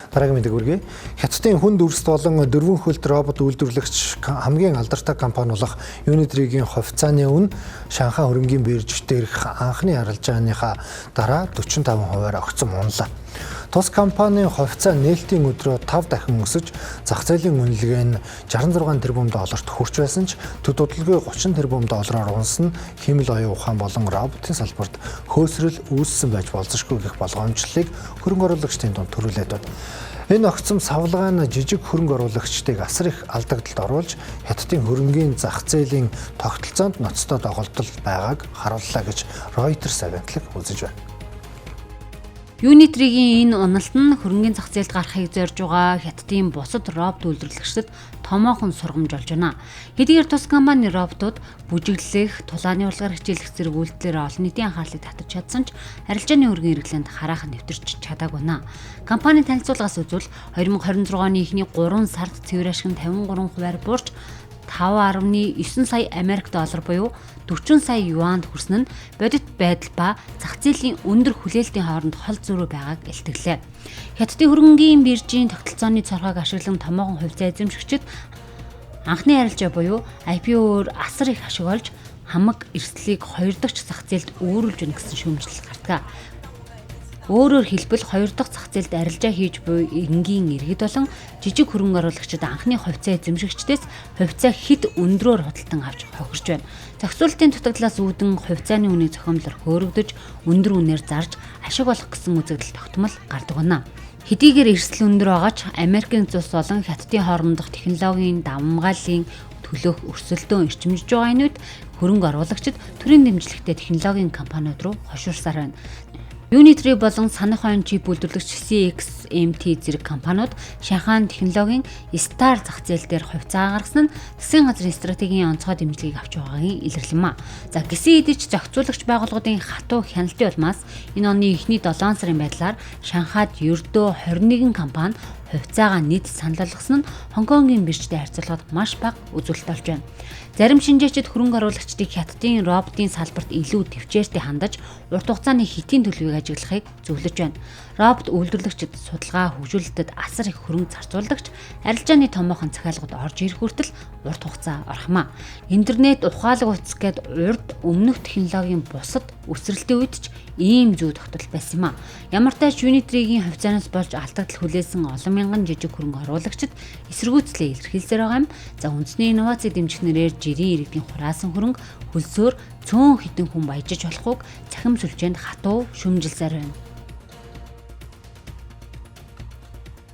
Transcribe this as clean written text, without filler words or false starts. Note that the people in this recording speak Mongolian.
Дараагийн мэдээг хүргэе. Хятадын хүнд үрст болон дөрвөн хөлт робот үйлдвэрлэгч хамгийн алдартай компани болох Unitree-гийн хувьцааны үн Шанхай хөрөнгийн бирж дээрх анхны арилжааныхаа дараа 45%-аар огцом унлаа. Тус компанийн хувьцаа нээлтийн өдрөө 5 дахин өсөж, зах зээлийн үнэлгээ нь 66 тэрбум долларт хүрч байсан ч төд удалгүй 30 тэрбум доллараар унсан хэмэл оюун ухаан болон роботын салбарт хөөсрөл үүссэн байж болзошгүй гэх болгоомжлолыг хөрөнгө оруулагчдын дунд төрүүлээд байна. Энэ огцом савлгаа нь жижиг хөрөнгө оруулагчдыг асар их алдагдалд оруулж, Хятадын хөрөнгийн зах зээлийн тогтолцоонд ноцтой доголдол байгааг харууллаа гэж Reuters агентлаг үзэж байна. Unitree-гийн энэ уналт нь хөрөнгийн зах зээлд гарахыг зорж байгаа Хятадын бусад робот үйлдвэрлэгчдэд томоохон сургамж болж байна. Хэдийгээр тус компани роботууд бүжиглэх, тулааны урлагаар хичээлэх зэрэг үйлдэлээр олон нийтийн анхаарлыг татаж чадсан ч арилжааны өргөн хэрэглээнд хараахан нэвтэрч чадаагүй байна. Компанийн танилцуулгаас үзвэл 2026 оны эхний 3 сард цэвэр ашиг нь 53% буурч 5.9 сая Америк доллар буюу 40 сая юанд хүрсэн нь бодит байдал ба зах зээлийн өндөр хүлээлтийн хооронд хол зөрүү байгааг илтгэлээ. Хятадын хөрөнгийн биржийн тогтолцооны цорхойг ашиглан томоохон хувьцаа эзэмшигчид анхны арилжаа буюу IPO-оор асар их ашиг олж хамаг эрсдлийг хоёр дахь зах зээлд өөрүүлж өгнө гэсэн шүүмжлэл гардаг. Өөрөөр хэлбэл хоёр дахь зах зээлд арилжаа хийж буй энгийн иргэд болон жижиг хөрөнгө оруулагчид анхны хувьцаа эзэмшигчдээс хувьцаа хэд өндрөөр худалдан авч хохирч байна. Зохицуулалтын дутагдлаас үүдэн хувьцааны үнийг зохиомлоор хөөрөгдөж, өндөр үнээр зарж ашиг олох гэсэн үзэгдэл тогтмол гардаг байна. Хэдийгээр эрсдэл өндөр байгаа ч Америкийн цус болон Хятадын хоорондох технологийн давмгааллын төлөөх өрсөлдөөн эрчимжиж байгаа энэ үед хөрөнгө оруулагчид төрийн дэмжлэгтэй технологийн компаниуд руу хошуурсаар байна. Unitree болон санах хойно чип үйлдвэрлэгч CXMT зэрэг компаниуд Шанхай технологийн Star зах зээл дээр хувьцаа гаргасан нь засгийн газрын стратегийн онцгой дэмжлэгийг авч байгаагийн илэрлэм. За гисэн эдэж зохицуулагч байгууллагын хатуу хяналтын улмаас энэ оны эхний 7 сарын байдлаар Шанхайд ердөө 21 компани хувьцаагаа нийт санал болгосон нь Хонконгийн биржтэй харьцуулахад маш бага үзүүлэлт болж байна. Зарим шинжээчид хөрөнгө оруулагчдыг Хятадын роботын салбарт илүү төвчээртэй хандаж урт хугацааны хэтийн төлөвийг ажиглахыг зөвлөж байна. Робот үйлдвэрлэгчид судалгаа хөгжүүлэлтэд асар их хөрөнгө зарцуулдагч арилжааны томоохон захиалгууд орж ирэх хүртэл урт хугацаа орхимаа. Интернет ухаалаг утас гээд урд өмнөх технологийн бусад өсрэлтийн үед ч ийм зүй тогтол байсан юм а. Ямар ч тач Unitree-гийн хувьцаанаас болж алдагдал хүлээсэн олон мянган жижиг хөрөнгө оруулагчид эсэргүүцлээ илэрхийлсээр байгаа юм. За үндэсний инновац дэмжигчнэрээр жирийн иргэдийн хураасан хөрөнгө хөлсөөр цөөн хідэн хүн баяжиж болохыг цахим сүлжээнд хатуу шүүмжилсээр байна.